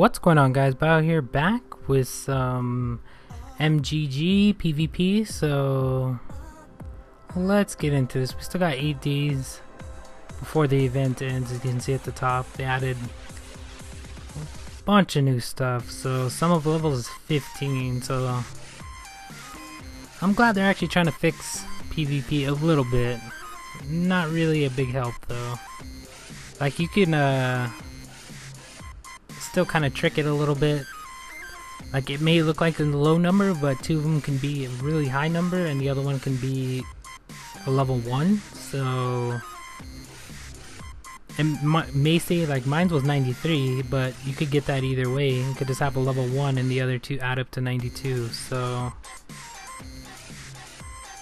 What's going on, guys? Bao here, back with some MGG PvP. So let's get into this. We still got 8 days before the event ends. As you can see at the top, they added a bunch of new stuff. So some of the levels is 15. So I'm glad they're actually trying to fix PvP a little bit. Not really a big help though. Like you can still kind of trick it a little bit. Like it may look like a low number, but two of them can be a really high number and the other one can be a level 1. So it may say like mine was 93, but you could get that either way. You could just have a level 1 and the other two add up to 92. So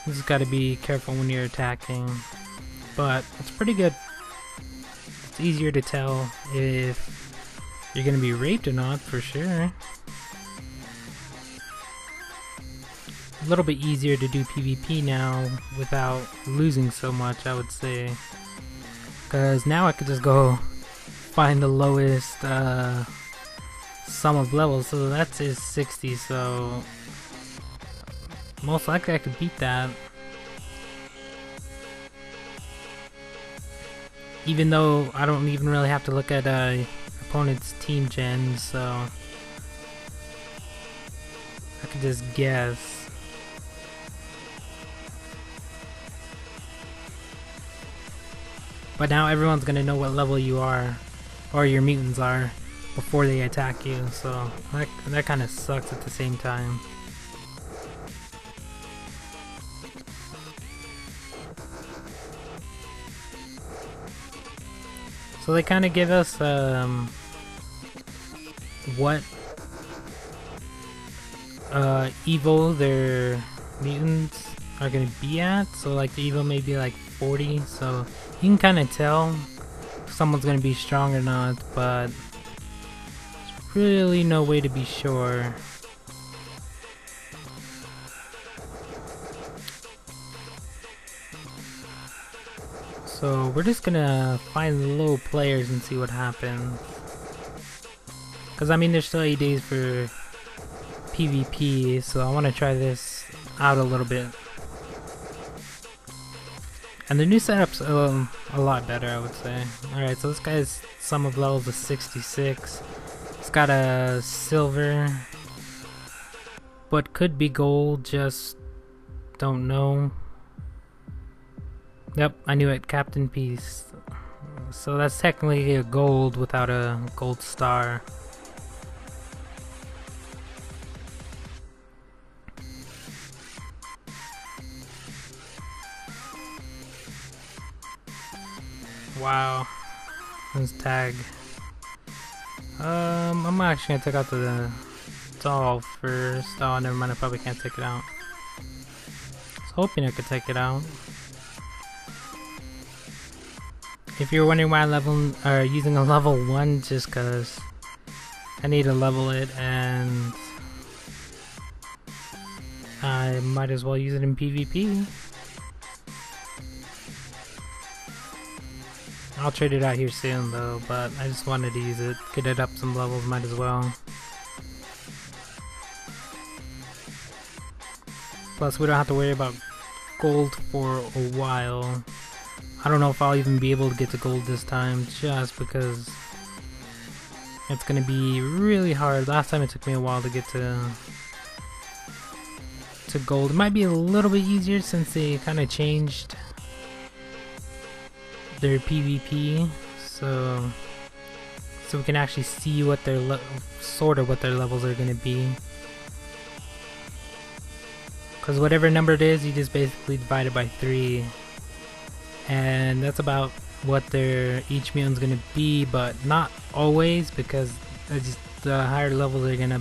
you just gotta be careful when you're attacking, but it's pretty good. It's easier to tell if you're gonna be raped or not, for sure. A little bit easier to do PvP now without losing so much, I would say. Because now I could just go find the lowest sum of levels, so that's is 60, so most likely I could beat that. Even though I don't even really have to look at opponent's team gen, so I could just guess. But now everyone's gonna know what level you are, or your mutants are, before they attack you, so that kind of sucks at the same time. So they kind of give us what Evo their mutants are gonna be at. So like the Evo may be like 40, so you can kind of tell if someone's gonna be strong or not, but there's really no way to be sure. So we're just gonna find low players and see what happens. Cause I mean there's still 8 days for PvP, so I want to try this out a little bit. And the new setup's a lot better, I would say. Alright, so this guy's sum of levels is 66. It's got a silver, but could be gold, just don't know. Yep, I knew it, Captain Peace. So that's technically a gold without a gold star. Wow, this tag. I'm actually gonna take out the doll first. Oh, never mind, I probably can't take it out. I was hoping I could take it out. If you're wondering why I'm using a level 1, just cause I need to level it and I might as well use it in PvP. I'll trade it out here soon though, but I just wanted to use it, get it up some levels, might as well. Plus we don't have to worry about gold for a while. I don't know if I'll even be able to get to gold this time, just because it's gonna be really hard. Last time it took me a while to get to gold. It might be a little bit easier since they kind of changed their PvP, so we can actually see what their sort of what their levels are gonna be. Because whatever number it is, you just basically divide it by 3. And that's about what their each mutant's gonna be, but not always, because just the higher levels are gonna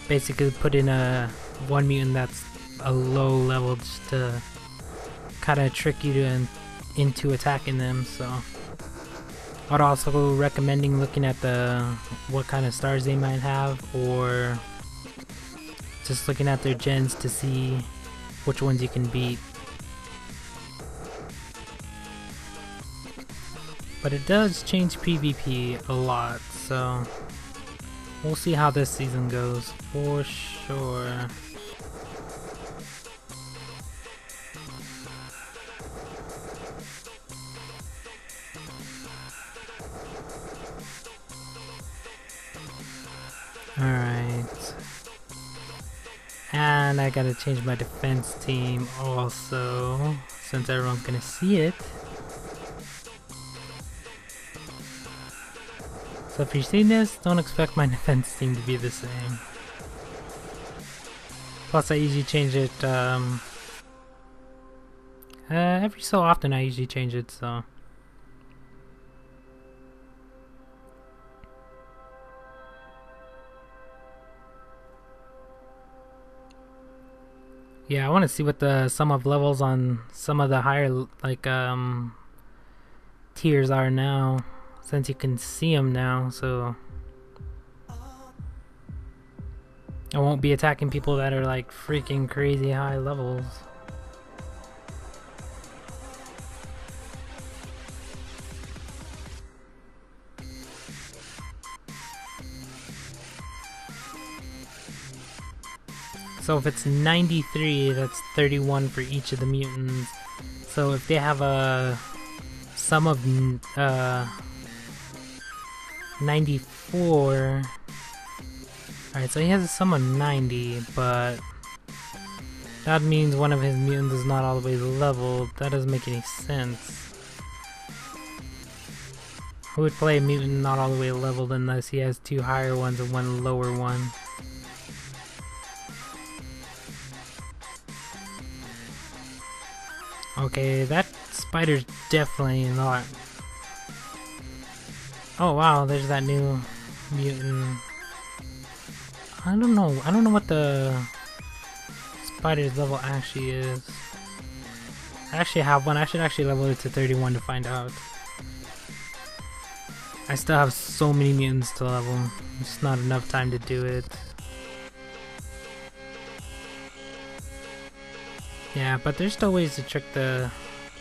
basically put in one mutant that's a low level just to kind of trick you into attacking them. So I'd also recommending looking at what kind of stars they might have, or just looking at their gens to see which ones you can beat. But it does change PvP a lot, so we'll see how this season goes for sure. Alright. And I gotta change my defense team also, since everyone's gonna see it. So if you're seeing this, don't expect my defense team to be the same. Plus I usually change it, every so often I usually change it, so. Yeah, I want to see what the sum of levels on some of the higher, like, tiers are now, since you can see them now, so I won't be attacking people that are like freaking crazy high levels. So if it's 93, that's 31 for each of the mutants. So if they have a sum of 94, alright, so he has a sum of 90, but that means one of his mutants is not all the way leveled. That doesn't make any sense. Who would play a mutant not all the way leveled unless he has two higher ones and one lower one? Okay, that spider's definitely not. Oh wow, there's that new mutant. I don't know what the spider's level actually is. I actually have one. I should actually level it to 31 to find out. I still have so many mutants to level. It's not enough time to do it. Yeah, but there's still ways to trick the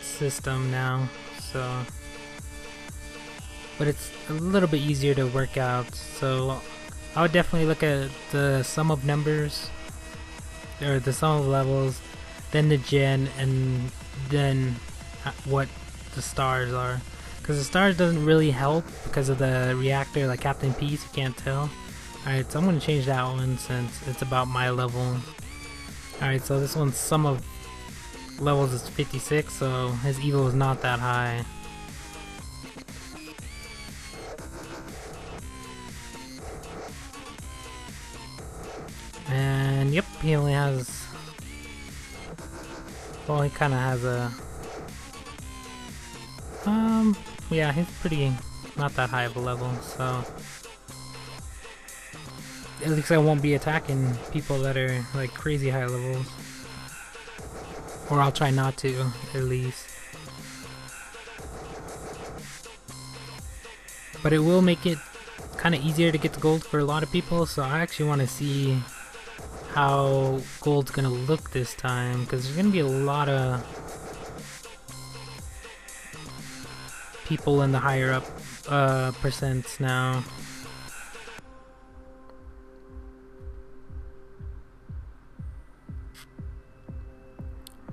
system now, so. But it's a little bit easier to work out, so I would definitely look at the sum of numbers, or the sum of levels, then the gen, and then what the stars are. Because the stars doesn't really help because of the reactor, like Captain Peace, you can't tell. Alright, so I'm going to change that one since it's about my level. Alright, so this one's sum of levels is 56, so his evo is not that high. And yep, he only has, well, he kind of has a, yeah, he's pretty not that high of a level, so at least I won't be attacking people that are like crazy high levels. Or I'll try not to, at least. But it will make it kind of easier to get the gold for a lot of people, so I actually want to see how gold's gonna look this time, because there's gonna be a lot of people in the higher up percents now.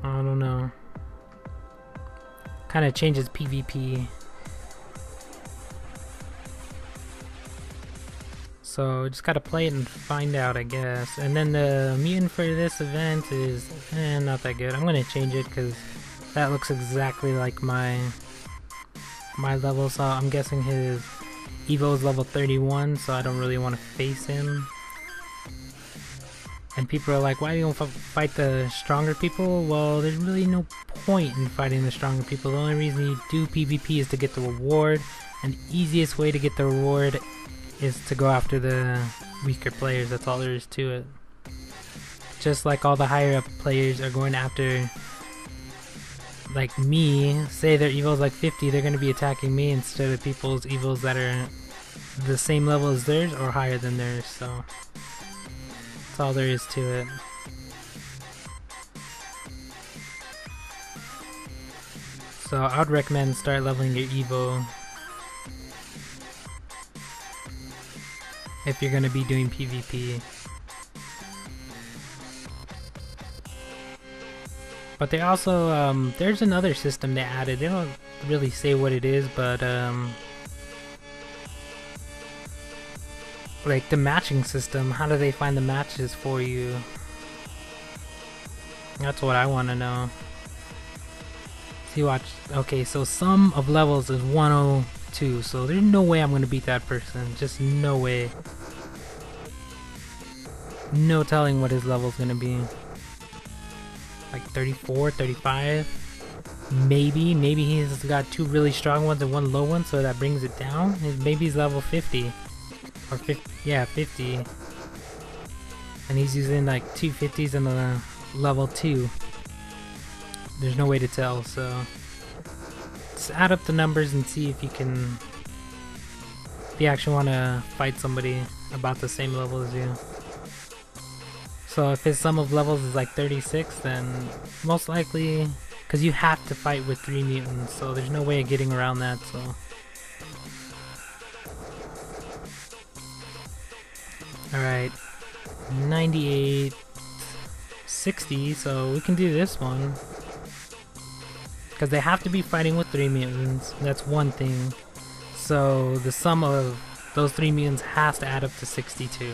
I don't know. Kind of changes PvP. So just gotta play it and find out, I guess. And then the mutant for this event is not that good. I'm gonna change it because that looks exactly like my level. So I'm guessing his Evo is level 31, so I don't really want to face him. And people are like, why do you don't fight the stronger people? Well, there's really no point in fighting the stronger people. The only reason you do PvP is to get the reward, and the easiest way to get the reward is to go after the weaker players. That's all there is to it. Just like all the higher up players are going after, like me, say their Evo is like 50, they're going to be attacking me instead of people's Evos that are the same level as theirs or higher than theirs, so that's all there is to it. So I would recommend start leveling your Evo. if you're gonna be doing PvP. But they also, there's another system they added. They don't really say what it is, but like the matching system, how do they find the matches for you? That's what I want to know. See, watch. Okay, so sum of levels is 102, so there's no way I'm going to beat that person. Just no way. No telling what his level's going to be. Like 34, 35? Maybe he's got 2 really strong ones and 1 low one, so that brings it down. Maybe he's level 50. Or 50, yeah, 50. And he's using like 2 50s and a level 2. There's no way to tell, so just add up the numbers and see if you can, if you actually want to fight somebody about the same level as you. So if his sum of levels is like 36, then most likely, because you have to fight with 3 mutants, so there's no way of getting around that, so. Alright, 98, 60, so we can do this one. Because they have to be fighting with 3 mutants, that's one thing. So the sum of those 3 mutants has to add up to 62.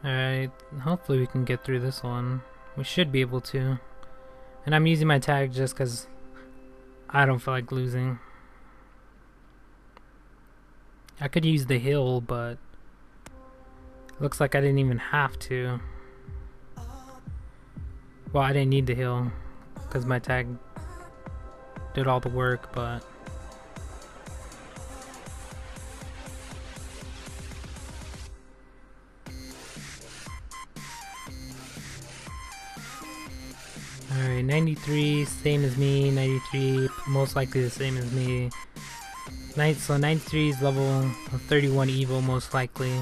Alright, hopefully we can get through this one. We should be able to. And I'm using my tag just because I don't feel like losing. I could use the hill, but looks like I didn't even have to. Well, I didn't need the hill because my tag did all the work, but alright, 93, same as me. 93, most likely the same as me. So 93 is level 31 evil, most likely.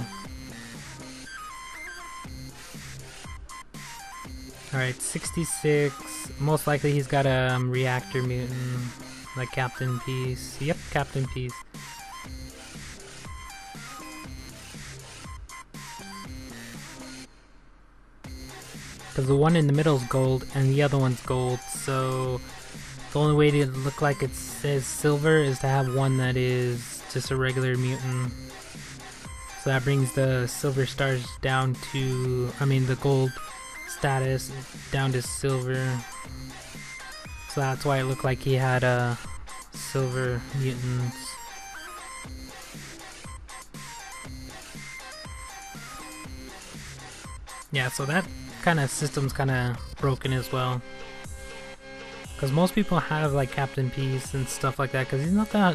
Alright, 66, most likely he's got a reactor mutant, like Captain Peace. Yep, Captain Peace. Because the one in the middle is gold and the other one's gold, so the only way to look like it says silver is to have one that is just a regular mutant. So that brings the silver stars down to, I mean the gold status down to silver. So that's why it looked like he had silver mutants. Yeah, so that kind of system's kind of broken as well. Because most people have like Captain Peace and stuff like that, because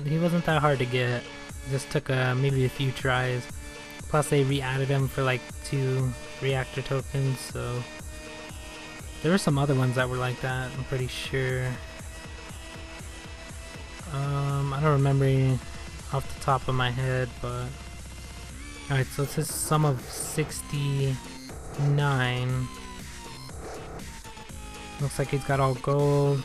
he wasn't that hard to get. It just took maybe a few tries. Plus they re-added him for like 2 reactor tokens, so there were some other ones that were like that, I'm pretty sure. I don't remember any off the top of my head, but alright, so it's a sum of 69. Looks like he's got all gold.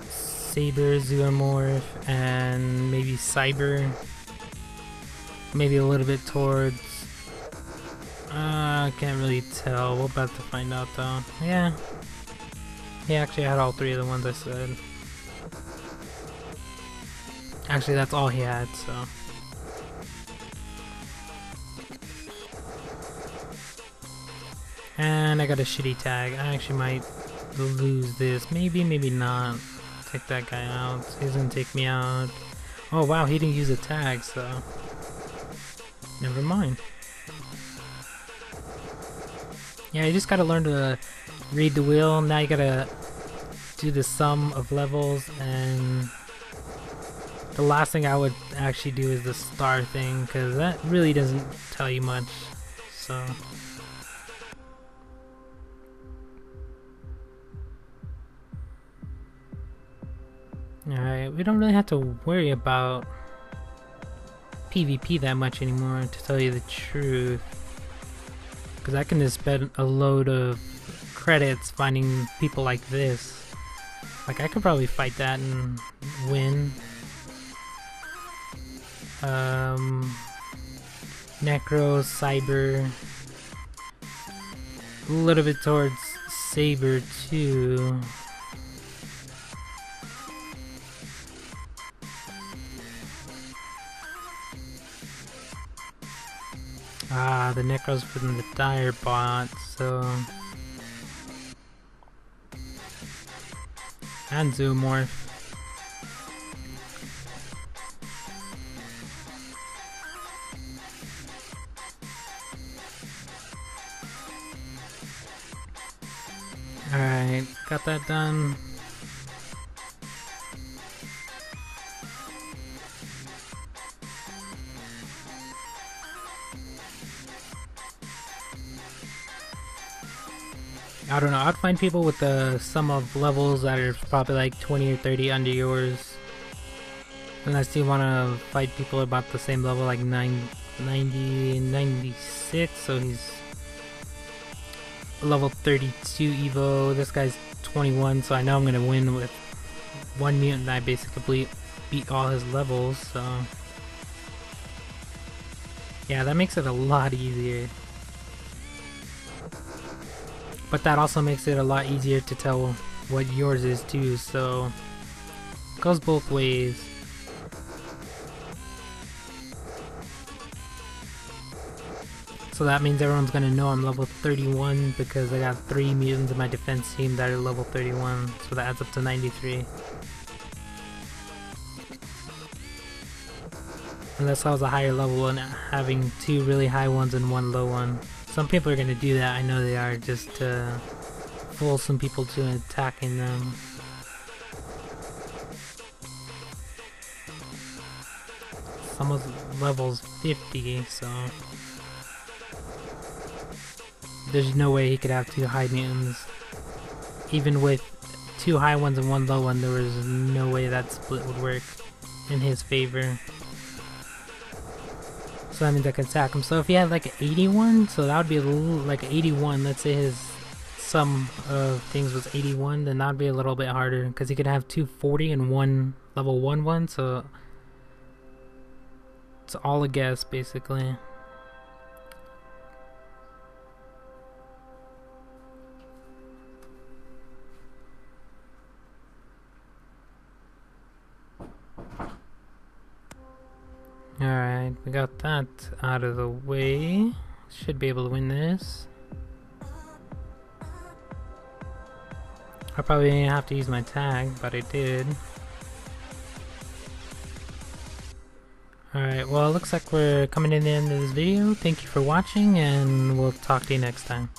Saber, Zoomorph, and maybe Cyber. Maybe a little bit towards... I can't really tell. We're about to find out though. Yeah. He actually had all 3 of the ones I said. Actually, that's all he had, so... And I got a shitty tag. I actually might lose this. Maybe, maybe not. Take that guy out. He's gonna take me out. Oh wow, he didn't use a tag, so... Never mind. Yeah, you just gotta learn to read the wheel. Now you gotta do the sum of levels, and the last thing I would actually do is the star thing, because that really doesn't tell you much, so... Alright, we don't really have to worry about PvP that much anymore, to tell you the truth. Because I can just spend a load of credits finding people like this. Like, I could probably fight that and win. Necro, Cyber, a little bit towards Saber too. Ah, the Necro's from the Dire bot, so... And Zoomorph. Alright, got that done. I don't know, I'd find people with the sum of levels that are probably like 20 or 30 under yours. Unless you want to fight people about the same level, like 90 and 96, so he's level 32 Evo. This guy's 21, so I know I'm going to win with one mutant. I basically beat all his levels, so... Yeah, that makes it a lot easier. But that also makes it a lot easier to tell what yours is too, so it goes both ways. So that means everyone's gonna know I'm level 31 because I got 3 mutants in my defense team that are level 31, so that adds up to 93. Unless I was a higher level and having 2 really high ones and 1 low one. Some people are gonna do that, I know they are, just to fool some people to attacking them. Some of levels 50, so there's no way he could have 2 high mutants. Even with 2 high ones and 1 low one, there was no way that split would work in his favor. So that means I can attack him. So if he had like 81, so that would be a little, like 81, let's say his sum of things was 81, then that would be a little bit harder because he could have 240 and 1 level 1, so it's all a guess basically. Alright, we got that out of the way. Should be able to win this. I probably didn't have to use my tag, but I did. Alright, well it looks like we're coming to the end of this video. Thank you for watching, and we'll talk to you next time.